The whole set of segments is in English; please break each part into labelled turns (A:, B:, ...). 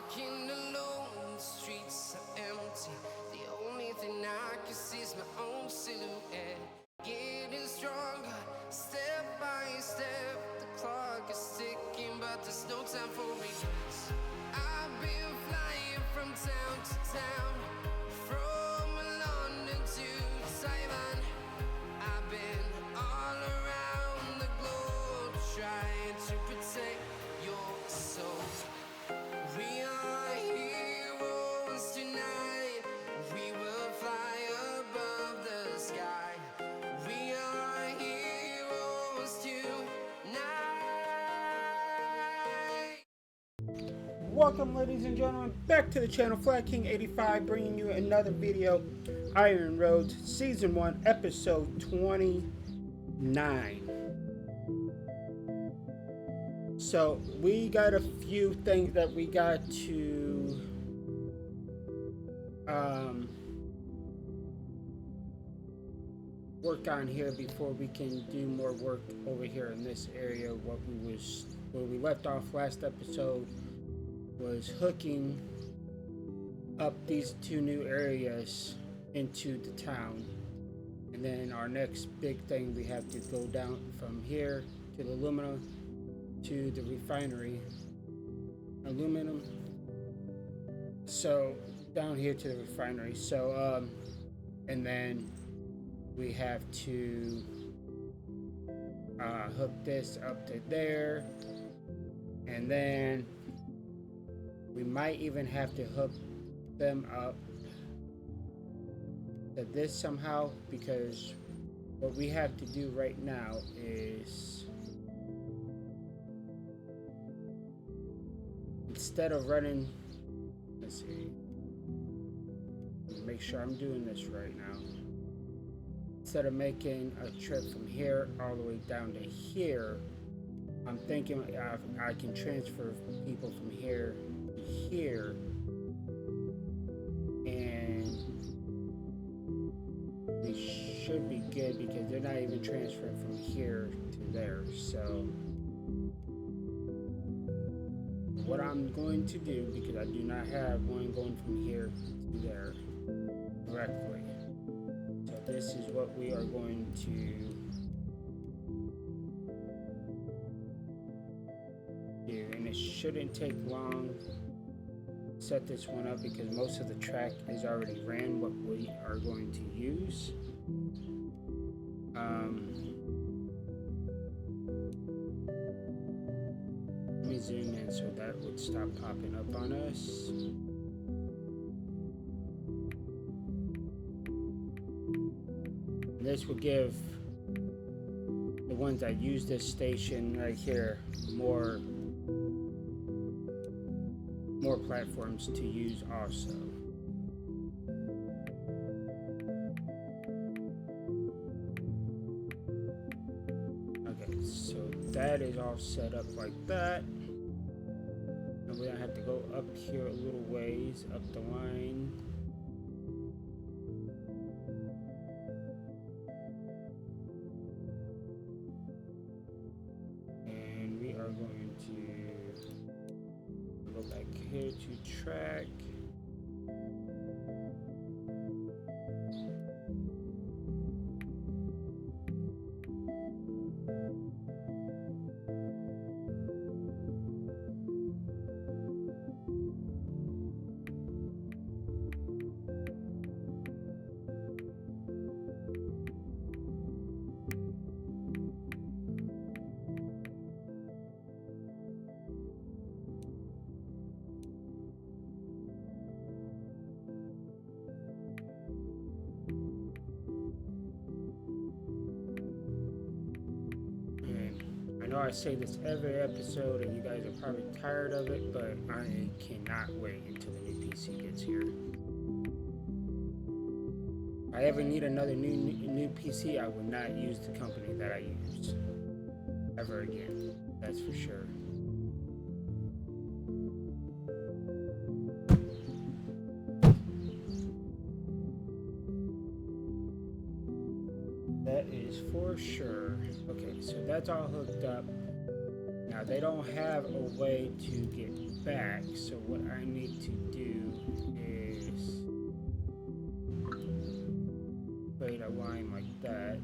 A: Walking alone, the streets are empty. The only thing I can see is my own silhouette. Getting stronger, step by step. The clock is ticking, but there's no time for regrets. I've been flying from town to town, from London to Taiwan. I've been all around the globe trying to protect your soul. We are heroes tonight. We will fly above the sky. We are heroes tonight.
B: Welcome, ladies and gentlemen, back to the channel. Flag King 85, bringing you another video. Iron Roads Season 1, Episode 29. So we got a few things that we got to work on here before we can do more work over here in this area. Where we left off last episode was hooking up these two new areas into the town, and then our next big thing, we have to go down from here to the aluminum to the refinery. Aluminum. So down here to the refinery. So and then we have to hook this up to there, and then we might even have to hook them up to this somehow, because what we have to do right now is, instead of running, let's see, make sure I'm doing this right now. Instead of making a trip from here all the way down to here, I'm thinking I can transfer people from here to here, and we should be good because they're not even transferring from here to there. So what I'm going to do, because I do not have one going from here to there directly, so this is what we are going to do, and it shouldn't take long to set this one up because most of the track is already ran what we are going to use. Let me zoom in so that would stop popping up on us. This will give the ones that use this station right here more platforms to use also. Okay, so that is all set up like that. And we're gonna have to go up here a little ways up the line. And we are going to go back here to track. I know I say this every episode and you guys are probably tired of it, but I cannot wait until the new PC gets here. If I ever need another new PC, I will not use the company that I used ever again. That's for sure. That is for sure. Okay, so that's all hooked up. Now they don't have a way to get back. So what I need to do is create a line like that.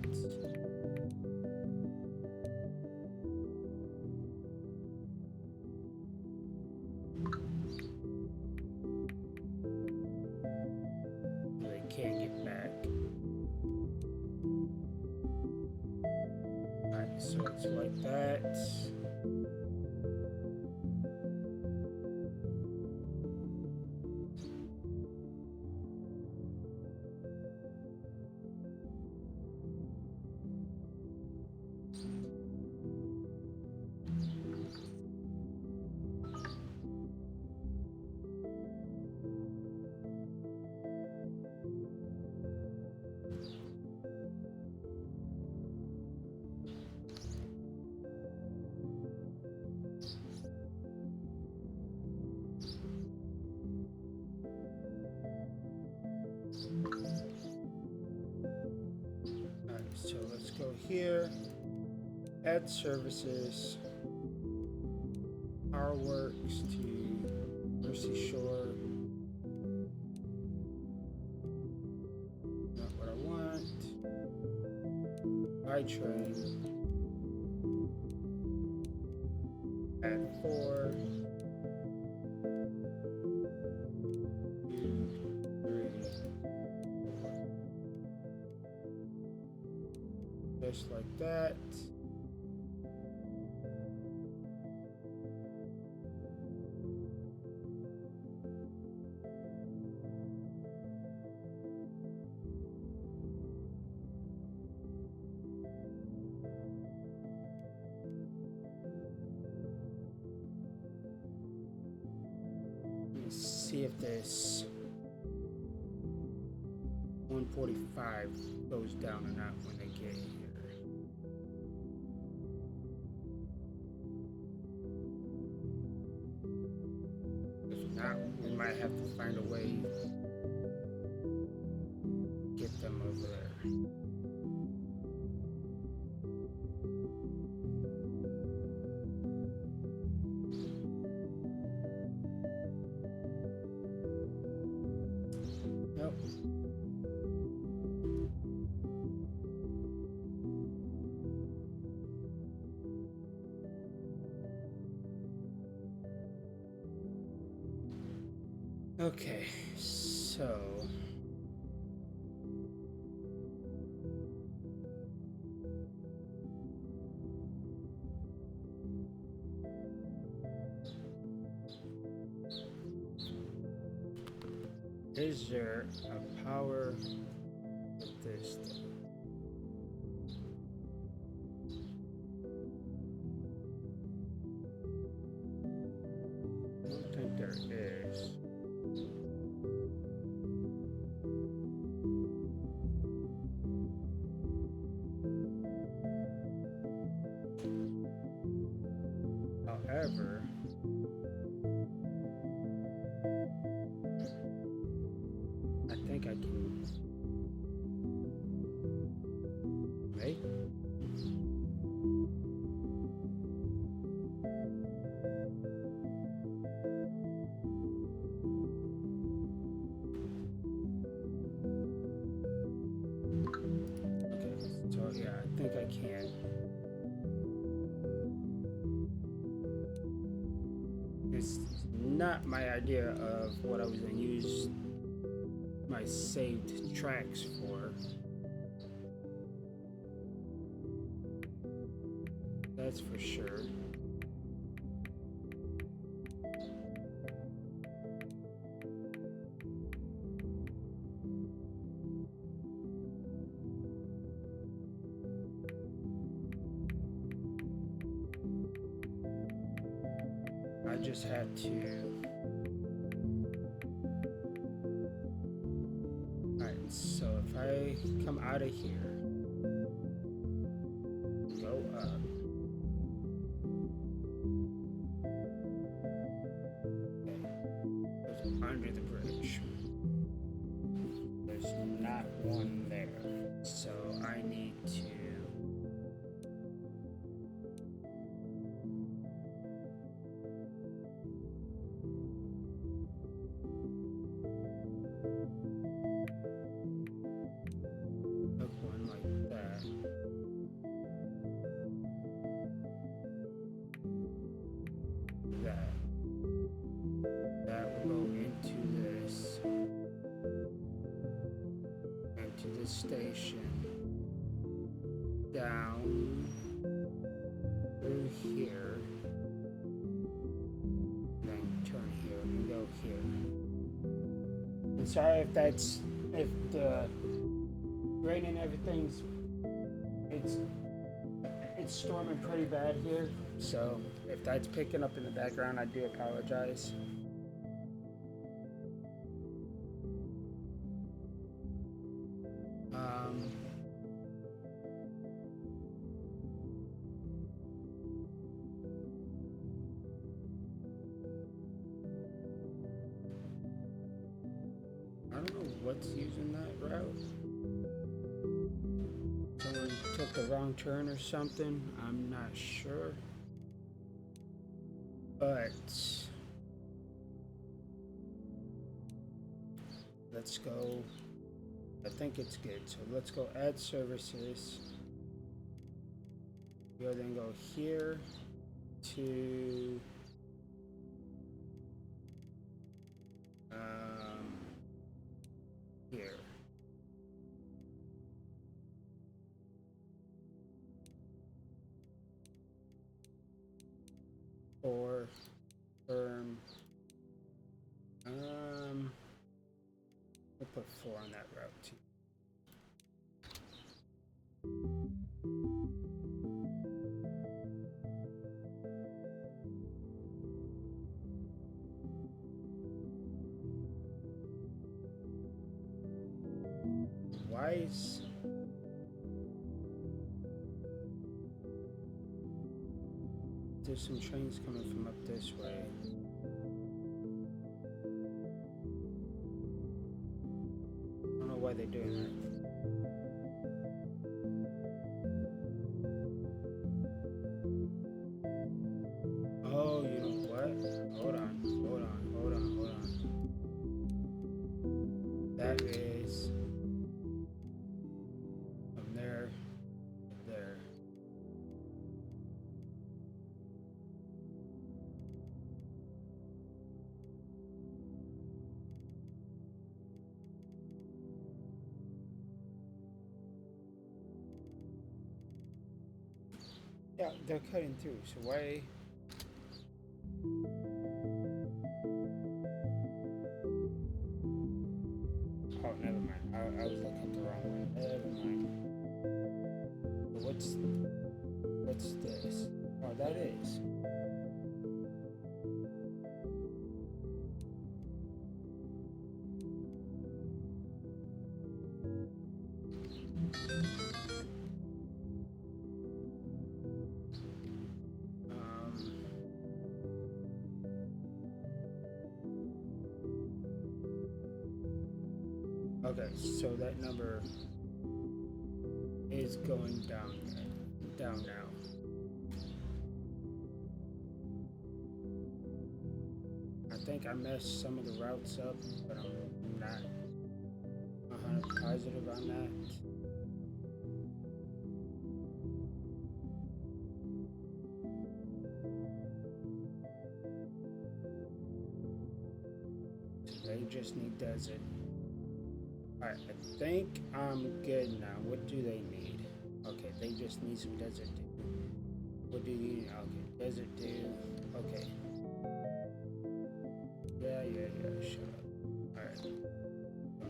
B: They can't get back. Alright, so it's like that. Alright, so let's go here, add services, Power Works to Mercy Shore. Not what I want. iTrain. Add 4. 2, 3, 4. Just like that. See if this 145 goes down or not when they get here. If not, we might have to find a way to get them over there. Nope. Okay, so is there a power with this thing? I don't think there is. However, I think I can make. Okay, so yeah, I think I can. It's not my idea of what I was going to use my saved tracks for. That's for sure. I just had to. Alright, so if I come out of here, go up, okay, goes under the bridge. There's not one there, so I need to. Hook one like that. That will go into this station, down through here, then turn here and go here. And sorry if the rain and everything's it's storming pretty bad here, so if that's picking up in the background, I do apologize. I don't know what's using that route. Someone took the wrong turn or something. I'm not sure. But let's go. I think it's good. So let's go add services. We'll then go here to here. Or we'll put 4 on that route too. Why is there's some trains coming from up this way? I don't know why they're doing that. Oh, you know what? Hold on. That is from there to there. Yeah, they're cutting through, so why? Oh, never mind. I was looking at the wrong one. Never mind. But what's this? Oh, that is. Okay, so that number is going down now. I think I messed some of the routes up, but I'm not 100% positive on that. They just need desert. Alright, I think I'm good now. What do they need? Okay, they just need some desert dew. What do you need? Okay, desert dew. Okay. Yeah, shut up. Alright. So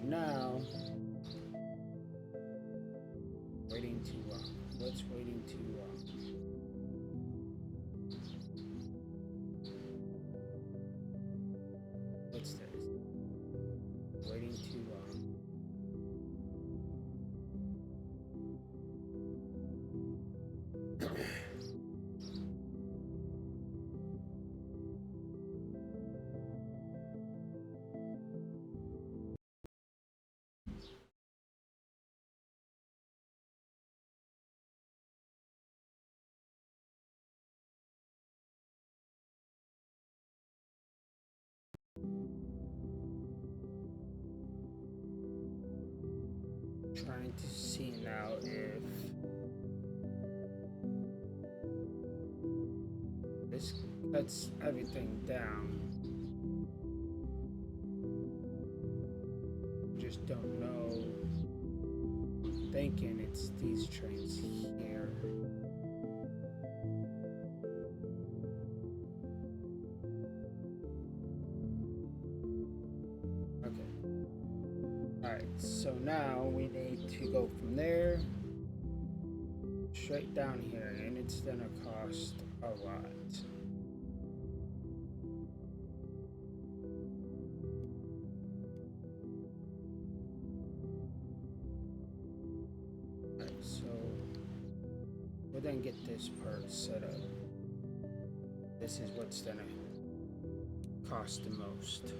B: now, waiting too long. What's waiting too long? What's this? Waiting too long. trying to see now if this cuts everything down. Just don't know. I'm thinking it's these trains here. Alright, so now we need to go from there straight down here, and it's gonna cost a lot. Alright, so we'll then get this part set up. This is what's gonna cost the most.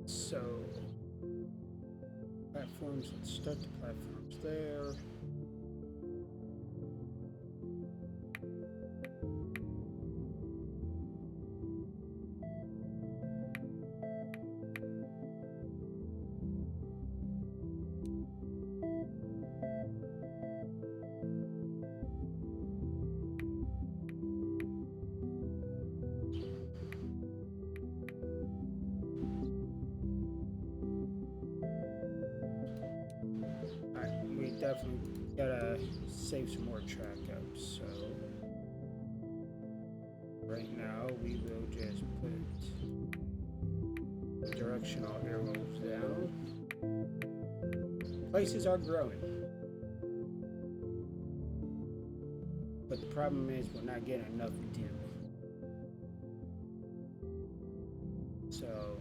B: So, platforms, let's start the platforms there. Definitely gotta save some more track up, so right now we will just put directional arrows down. Places are growing, but the problem is we're not getting enough dew. So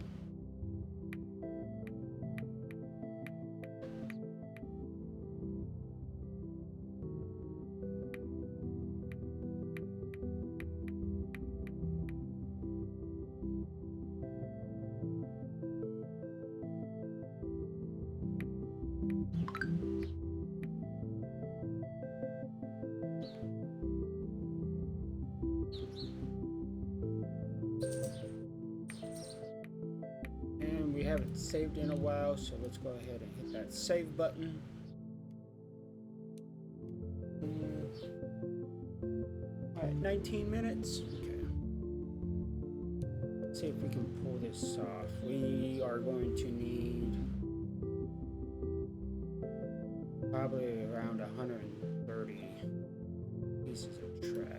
B: haven't saved in a while, so let's go ahead and hit that save button. Alright, 19 minutes. Okay. Let's see if we can pull this off. We are going to need probably around 130 pieces of track.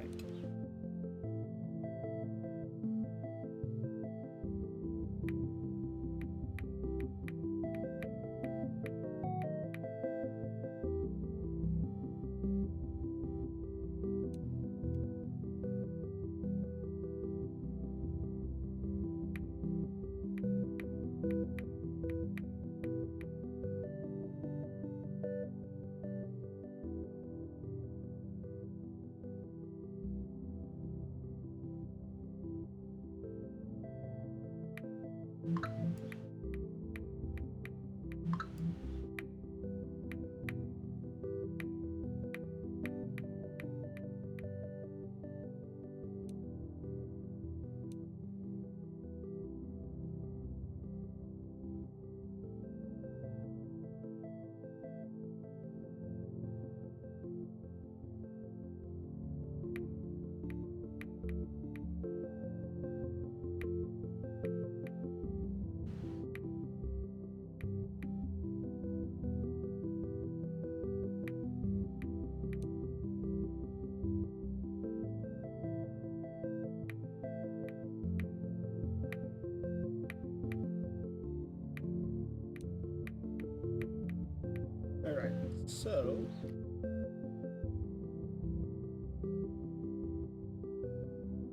B: So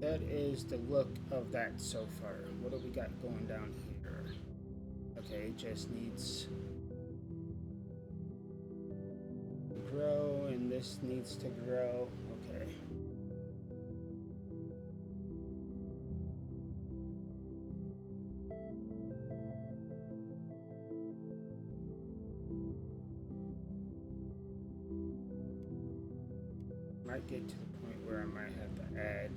B: that is the look of that so far. What do we got going down here? Okay, it just needs to grow, and this needs to grow. Okay. Might get to the point where I might have to add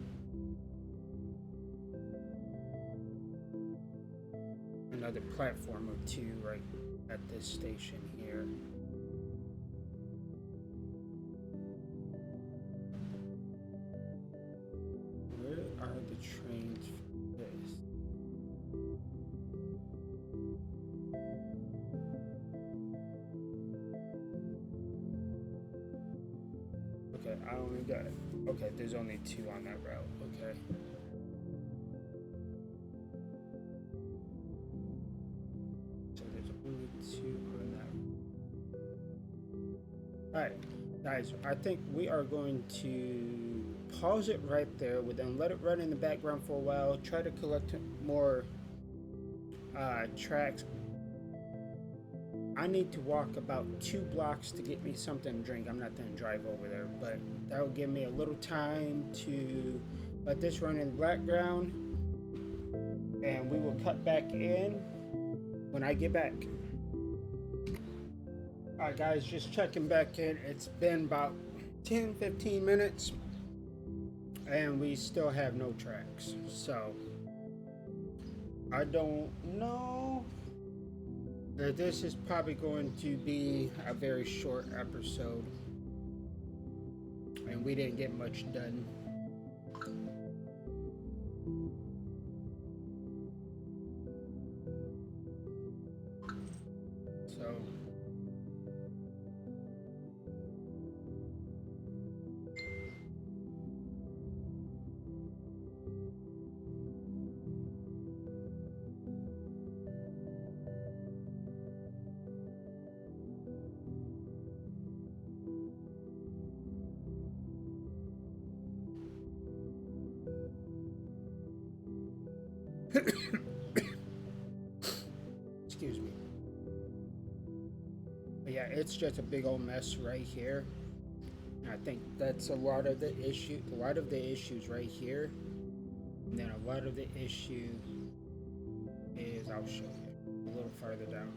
B: another platform or two right at this station here. Where are the trains for this? Okay, I only got, okay, there's only two on that route, okay. So there's only two on that. Alright, guys, I think we are going to pause it right there. We'll then let it run in the background for a while, try to collect more tracks. I need to walk about 2 blocks to get me something to drink. I'm not going to drive over there, but that will give me a little time to let this run in the background, and we will cut back in when I get back. Alright guys, just checking back in. It's been about 10-15 minutes and we still have no tracks, so I don't know. This is probably going to be a very short episode, and we didn't get much done. So excuse me. But yeah, it's just a big old mess right here. And I think that's a lot of the issue. A lot of the issues right here, and then a lot of the issue is, I'll show you a little farther down.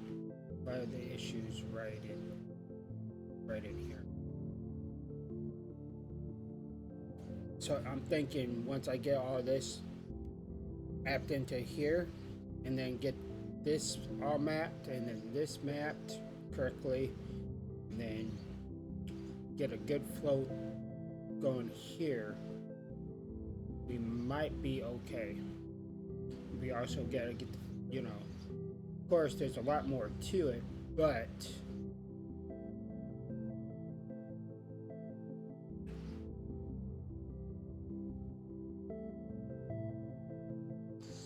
B: A lot of the issues right in here. So I'm thinking once I get all this mapped into here, and then get this all mapped, and then this mapped correctly, and then get a good flow going here, we might be okay. We also gotta get, you know, of course there's a lot more to it, but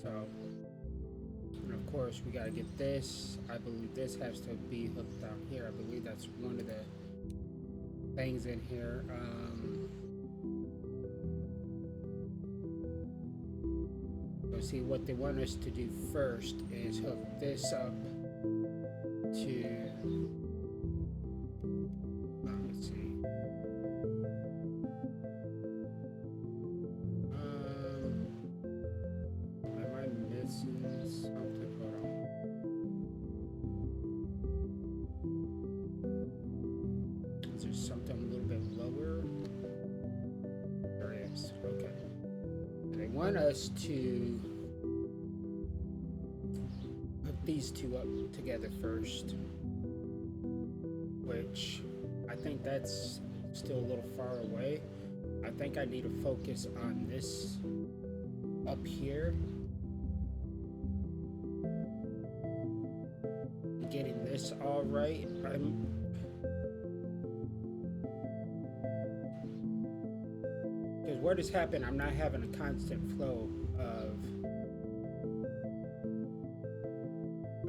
B: so, and of course we gotta get this. I believe this has to be hooked down here. I believe that's one of the things in here. So see, what they want us to do first is hook this up to, let's see, am I missing something? Hold on. Is there something a little bit lower? There is. Okay. They want us to hook these two up together first, which I think that's still a little far away. I think I need to focus on this up here, getting this all right. Because what has happened, I'm not having a constant flow of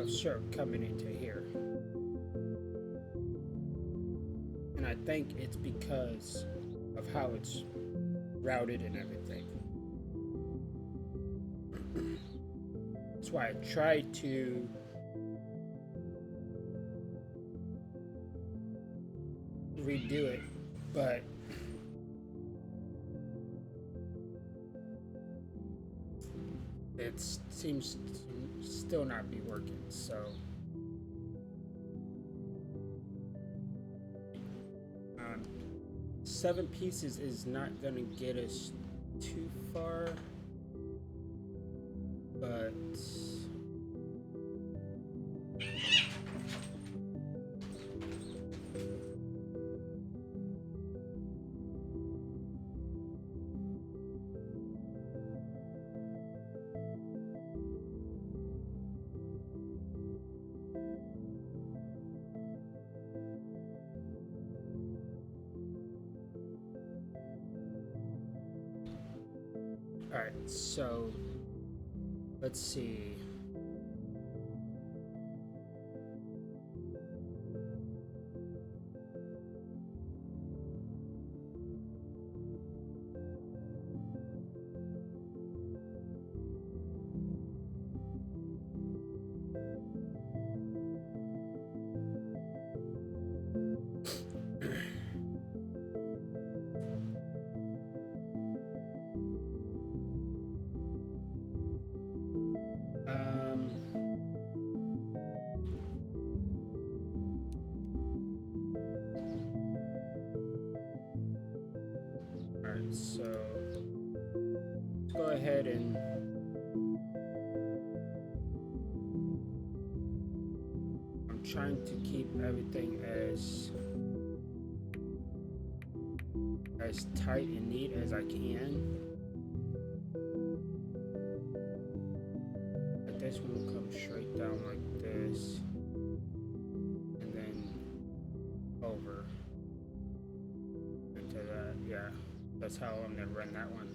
B: syrup coming into here. think it's because of how it's routed and everything. That's why I tried to redo it, but it seems to still not be working. So 7 pieces is not gonna get us too far, but all right, so let's see. Alright, so let's go ahead and I'm trying to keep everything as tight and neat as I can. But this one will come straight down like this and then over into that. Yeah, that's how I'm gonna run that one.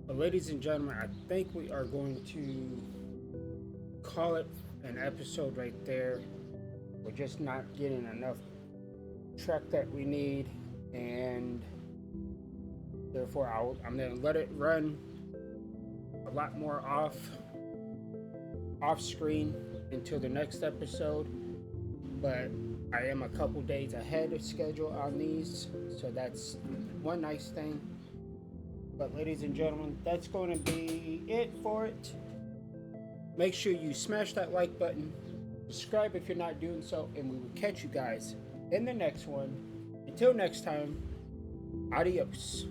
B: But ladies and gentlemen, I think we are going to call it an episode right there. We're just not getting enough truck that we need, and therefore I'm gonna let it run a lot more off screen until the next episode. But I am a couple days ahead of schedule on these, so that's one nice thing. But ladies and gentlemen, that's going to be it for it. Make sure you smash that like button, subscribe if you're not doing so, and we will catch you guys in the next one. Until next time, adios.